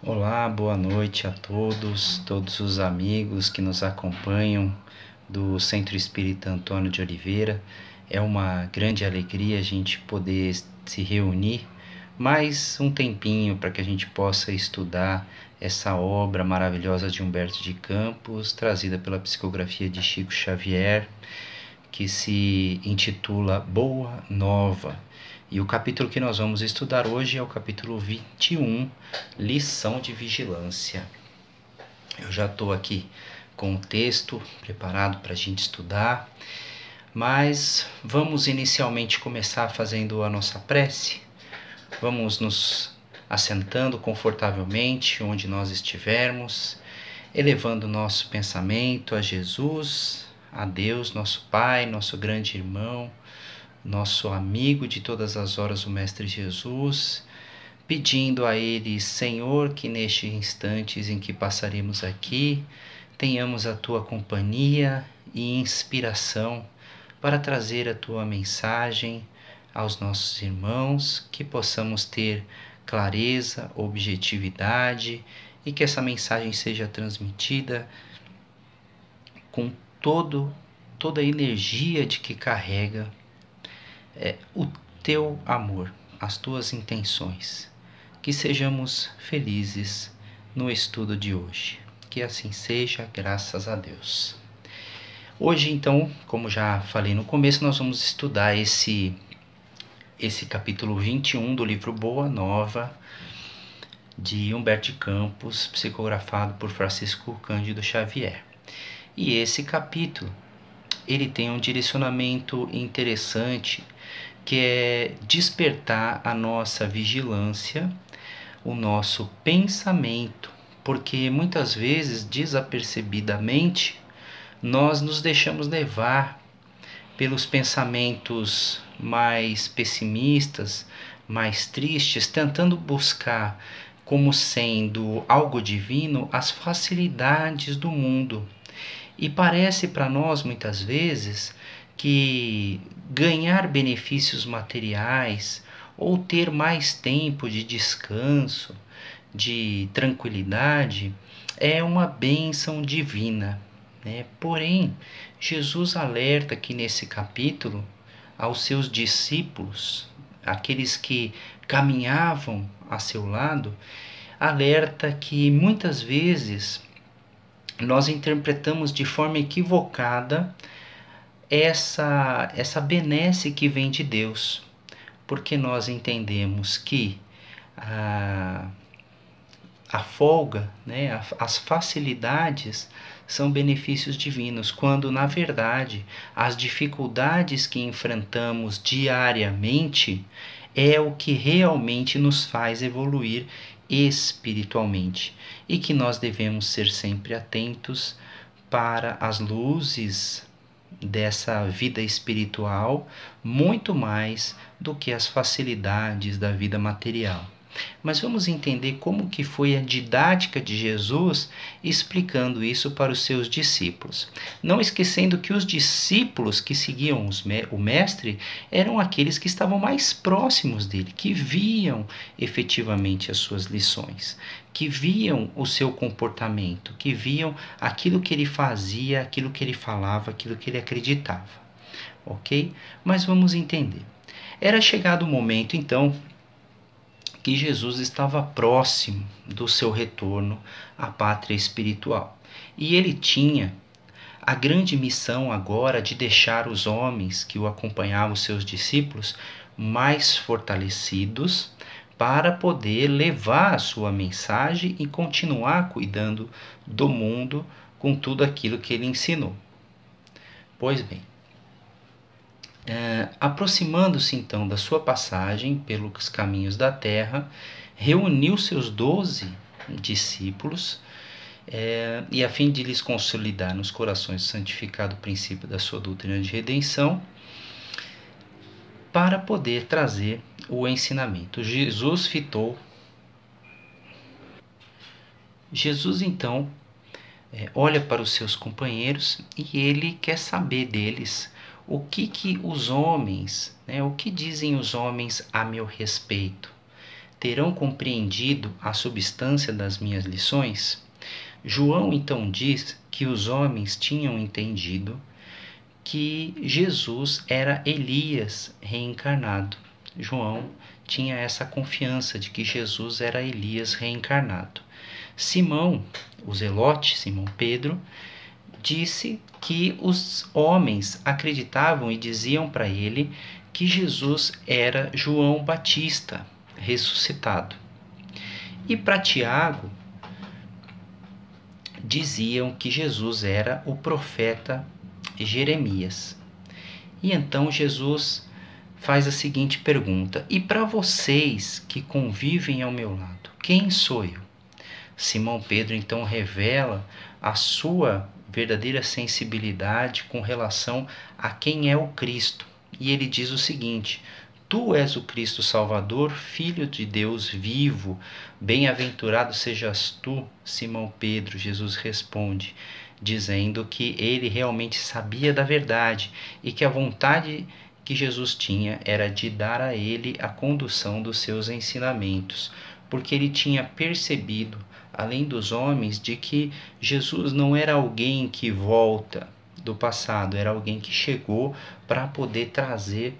Olá, boa noite a todos os amigos que nos acompanham do Centro Espírita Antônio de Oliveira. É uma grande alegria a gente poder se reunir mais um tempinho para que a gente possa estudar essa obra maravilhosa de Humberto de Campos, trazida pela psicografia de Chico Xavier, que se intitula Boa Nova. E o capítulo que nós vamos estudar hoje é o capítulo 21, Lição de Vigilância. Eu já estou aqui com o texto preparado para a gente estudar, mas vamos inicialmente começar fazendo a nossa prece. Vamos nos assentando confortavelmente onde nós estivermos, elevando o nosso pensamento a Jesus, a Deus, nosso Pai, nosso grande irmão, nosso amigo de todas as horas, o Mestre Jesus, pedindo a Ele, Senhor, que nestes instantes em que passaremos aqui, tenhamos a Tua companhia e inspiração para trazer a Tua mensagem aos nossos irmãos, que possamos ter clareza, objetividade e que essa mensagem seja transmitida com toda a energia de que carrega o teu amor, as tuas intenções. Que sejamos felizes no estudo de hoje. Que assim seja, graças a Deus. Hoje, então, como já falei no começo, nós vamos estudar esse capítulo 21 do livro Boa Nova, de Humberto de Campos, psicografado por Francisco Cândido Xavier. E esse capítulo, ele tem um direcionamento interessante, que é despertar a nossa vigilância, o nosso pensamento, porque muitas vezes, desapercebidamente, nós nos deixamos levar pelos pensamentos mais pessimistas, mais tristes, tentando buscar como sendo algo divino as facilidades do mundo. E parece para nós, muitas vezes, que ganhar benefícios materiais ou ter mais tempo de descanso, de tranquilidade, é uma bênção divina, né? Porém, Jesus alerta aqui nesse capítulo aos seus discípulos, aqueles que caminhavam a seu lado, alerta que muitas vezes nós interpretamos de forma equivocada essa benesse que vem de Deus, porque nós entendemos que a folga, né, as facilidades são benefícios divinos, quando na verdade as dificuldades que enfrentamos diariamente é o que realmente nos faz evoluir espiritualmente, e que nós devemos ser sempre atentos para as luzes dessa vida espiritual, muito mais do que as facilidades da vida material. Mas vamos entender como que foi a didática de Jesus explicando isso para os seus discípulos. Não esquecendo que os discípulos que seguiam o Mestre eram aqueles que estavam mais próximos dele, que viam efetivamente as suas lições, que viam o seu comportamento, que viam aquilo que ele fazia, aquilo que ele falava, aquilo que ele acreditava. Ok? Mas vamos entender. Era chegado o momento, então, que Jesus estava próximo do seu retorno à pátria espiritual. E ele tinha a grande missão agora de deixar os homens que o acompanhavam, os seus discípulos, mais fortalecidos para poder levar a sua mensagem e continuar cuidando do mundo com tudo aquilo que ele ensinou. Pois bem, aproximando-se então da sua passagem pelos caminhos da terra, reuniu seus 12 discípulos e a fim de lhes consolidar nos corações o santificado princípio da sua doutrina de redenção, para poder trazer o ensinamento. Jesus então olha para os seus companheiros e ele quer saber deles o que os homens, o que dizem os homens a meu respeito. terão compreendido a substância das minhas lições? João então diz que os homens tinham entendido que Jesus era Elias reencarnado. João tinha essa confiança de que Jesus era Elias reencarnado. Simão, o Zelote, Simão Pedro, disse que os homens acreditavam e diziam para ele que Jesus era João Batista ressuscitado. E para Tiago, diziam que Jesus era o profeta Jeremias. E então Jesus faz a seguinte pergunta: e para vocês que convivem ao meu lado, quem sou eu? Simão Pedro então revela a sua verdadeira sensibilidade com relação a quem é o Cristo. E ele diz o seguinte: tu és o Cristo Salvador, Filho de Deus vivo. Bem-aventurado sejas tu, Simão Pedro. Jesus responde, dizendo que ele realmente sabia da verdade e que a vontade que Jesus tinha era de dar a ele a condução dos seus ensinamentos, porque ele tinha percebido, além dos homens, de que Jesus não era alguém que volta do passado, era alguém que chegou para poder trazer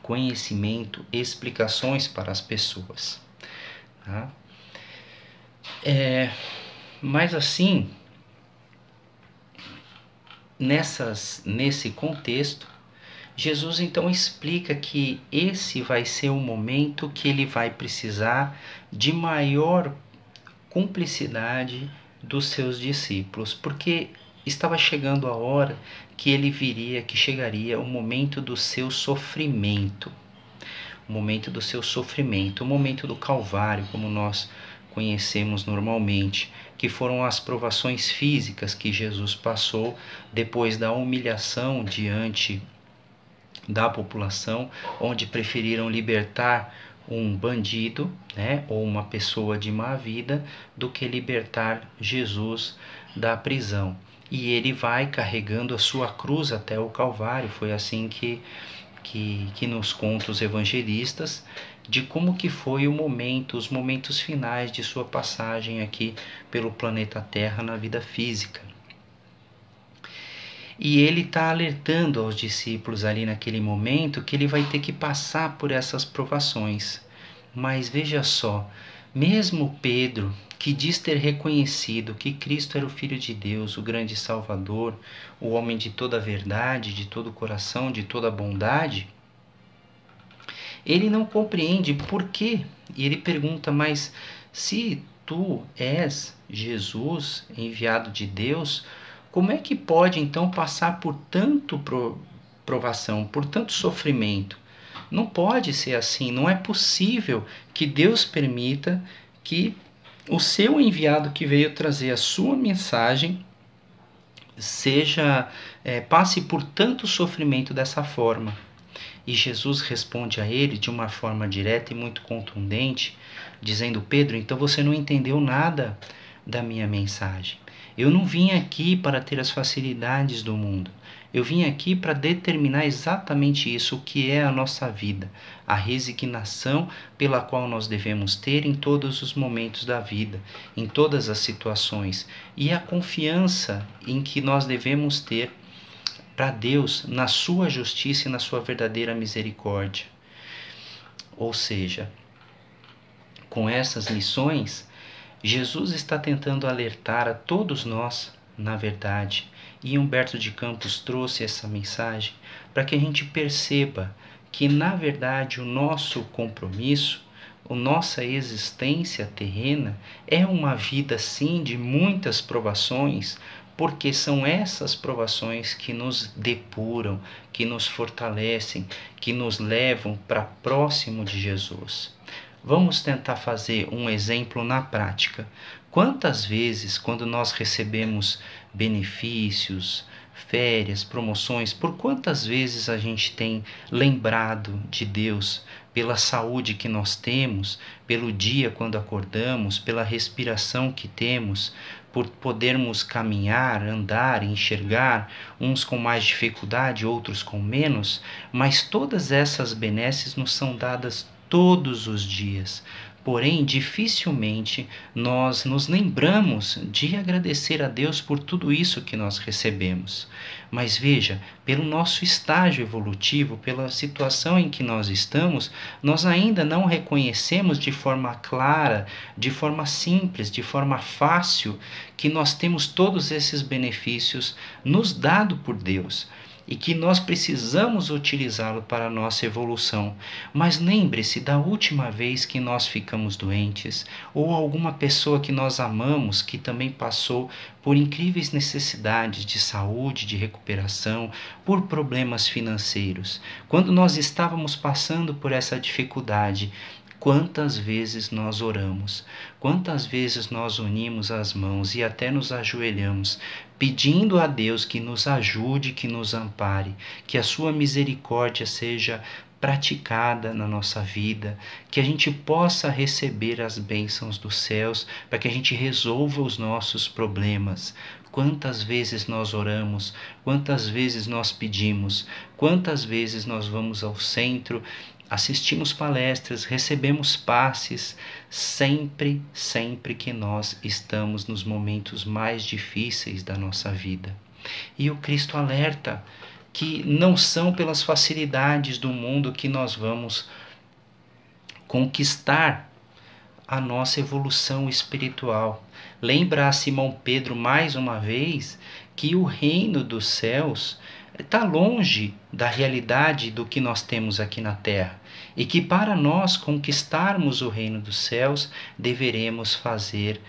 conhecimento, explicações para as pessoas. Tá? Mas assim, nesse contexto, Jesus então explica que esse vai ser o momento que ele vai precisar de maior cumplicidade dos seus discípulos, porque estava chegando a hora que ele viria, que chegaria o momento do seu sofrimento, o momento do seu sofrimento, o momento do Calvário, como nós conhecemos normalmente, que foram as provações físicas que Jesus passou depois da humilhação diante da população, onde preferiram libertar um bandido, ou uma pessoa de má vida, do que libertar Jesus da prisão. E ele vai carregando a sua cruz até o Calvário. Foi assim que nos contam os evangelistas, de como que foi os momentos finais de sua passagem aqui pelo planeta Terra na vida física. E ele está alertando aos discípulos ali naquele momento que ele vai ter que passar por essas provações. Mas veja só, mesmo Pedro, que diz ter reconhecido que Cristo era o Filho de Deus, o grande Salvador, o homem de toda a verdade, de todo o coração, de toda a bondade, ele não compreende por quê. E ele pergunta, mas se tu és Jesus, enviado de Deus, como é que pode então passar por tanto provação, por tanto sofrimento? Não pode ser assim, não é possível que Deus permita que o seu enviado que veio trazer a sua mensagem passe por tanto sofrimento dessa forma. E Jesus responde a ele de uma forma direta e muito contundente, dizendo: Pedro, então você não entendeu nada da minha mensagem. Eu não vim aqui para ter as facilidades do mundo. Eu vim aqui para determinar exatamente isso, o que é a nossa vida, a resignação pela qual nós devemos ter em todos os momentos da vida, em todas as situações, e a confiança em que nós devemos ter para Deus na sua justiça e na sua verdadeira misericórdia. Ou seja, com essas lições, Jesus está tentando alertar a todos nós, na verdade, e Humberto de Campos trouxe essa mensagem para que a gente perceba que, na verdade, o nosso compromisso, a nossa existência terrena é uma vida, sim, de muitas provações, porque são essas provações que nos depuram, que nos fortalecem, que nos levam para próximo de Jesus. Vamos tentar fazer um exemplo na prática. Quantas vezes, quando nós recebemos benefícios, férias, promoções, por quantas vezes a gente tem lembrado de Deus pela saúde que nós temos, pelo dia quando acordamos, pela respiração que temos, por podermos caminhar, andar, enxergar, uns com mais dificuldade, outros com menos, mas todas essas benesses nos são dadas todos os dias. Porém, dificilmente nós nos lembramos de agradecer a Deus por tudo isso que nós recebemos. Mas veja, pelo nosso estágio evolutivo, pela situação em que nós estamos, nós ainda não reconhecemos de forma clara, de forma simples, de forma fácil, que nós temos todos esses benefícios nos dados por Deus e que nós precisamos utilizá-lo para a nossa evolução. Mas lembre-se da última vez que nós ficamos doentes, ou alguma pessoa que nós amamos que também passou por incríveis necessidades de saúde, de recuperação, por problemas financeiros. Quando nós estávamos passando por essa dificuldade, quantas vezes nós oramos, quantas vezes nós unimos as mãos e até nos ajoelhamos, pedindo a Deus que nos ajude, que nos ampare, que a sua misericórdia seja praticada na nossa vida, que a gente possa receber as bênçãos dos céus, para que a gente resolva os nossos problemas. Quantas vezes nós oramos, quantas vezes nós pedimos, quantas vezes nós vamos ao centro, assistimos palestras, recebemos passes, sempre que nós estamos nos momentos mais difíceis da nossa vida. E o Cristo alerta que não são pelas facilidades do mundo que nós vamos conquistar a nossa evolução espiritual. Lembra a Simão Pedro mais uma vez que o reino dos céus está longe da realidade do que nós temos aqui na terra e que para nós conquistarmos o reino dos céus deveremos fazer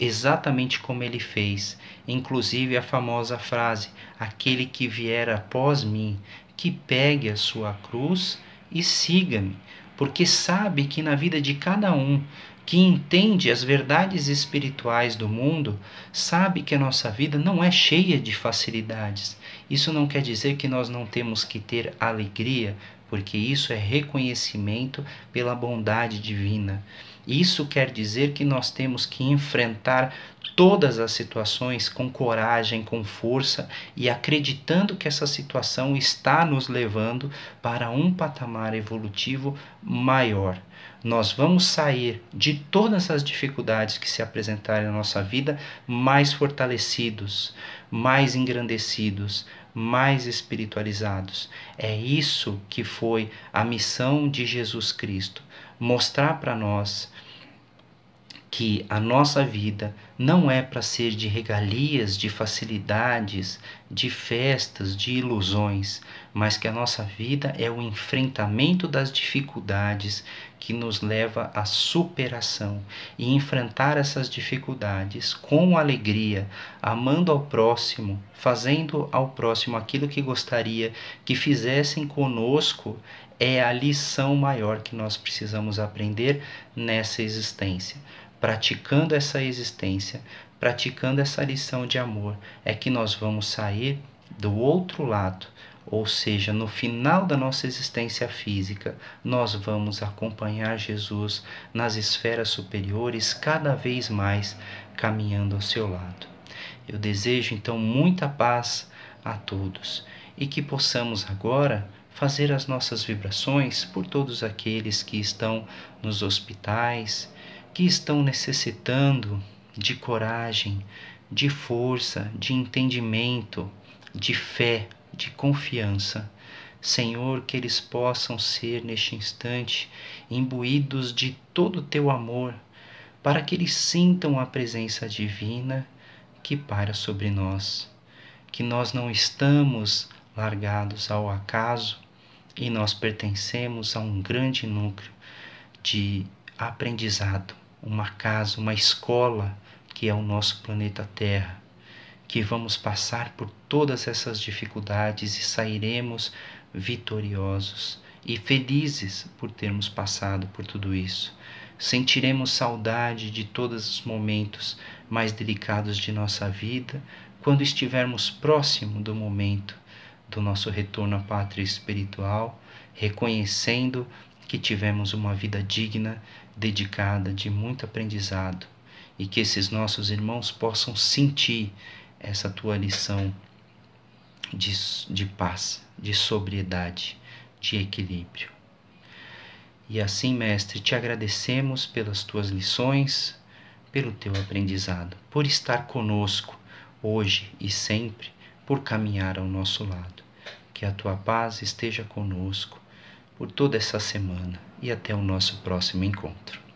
exatamente como ele fez, inclusive a famosa frase: aquele que vier após mim, que pegue a sua cruz e siga-me, porque sabe que na vida de cada um que entende as verdades espirituais do mundo, sabe que a nossa vida não é cheia de facilidades. Isso não quer dizer que nós não temos que ter alegria, porque isso é reconhecimento pela bondade divina. Isso quer dizer que nós temos que enfrentar todas as situações com coragem, com força e acreditando que essa situação está nos levando para um patamar evolutivo maior. Nós vamos sair de todas as dificuldades que se apresentarem na nossa vida mais fortalecidos, mais engrandecidos, mais espiritualizados. É isso que foi a missão de Jesus Cristo, mostrar para nós que a nossa vida não é para ser de regalias, de facilidades, de festas, de ilusões, mas que a nossa vida é o enfrentamento das dificuldades que nos leva à superação e enfrentar essas dificuldades com alegria, amando ao próximo, fazendo ao próximo aquilo que gostaria que fizessem conosco, é a lição maior que nós precisamos aprender nessa existência. Praticando essa existência, praticando essa lição de amor, é que nós vamos sair do outro lado, ou seja, no final da nossa existência física, nós vamos acompanhar Jesus nas esferas superiores, cada vez mais caminhando ao seu lado. Eu desejo então muita paz a todos e que possamos agora fazer as nossas vibrações por todos aqueles que estão nos hospitais, que estão necessitando de coragem, de força, de entendimento, de fé, de confiança. Senhor, que eles possam ser neste instante imbuídos de todo o teu amor, para que eles sintam a presença divina que paira sobre nós, que nós não estamos largados ao acaso e nós pertencemos a um grande núcleo de aprendizado, uma casa, uma escola que é o nosso planeta Terra, que vamos passar por todas essas dificuldades e sairemos vitoriosos e felizes por termos passado por tudo isso. Sentiremos saudade de todos os momentos mais delicados de nossa vida quando estivermos próximo do momento do nosso retorno à pátria espiritual, reconhecendo que tivemos uma vida digna, dedicada, de muito aprendizado, e que esses nossos irmãos possam sentir essa tua lição de paz, de sobriedade, de equilíbrio. E assim, Mestre, te agradecemos pelas tuas lições, pelo teu aprendizado, por estar conosco hoje e sempre, por caminhar ao nosso lado. Que a tua paz esteja conosco por toda essa semana e até o nosso próximo encontro.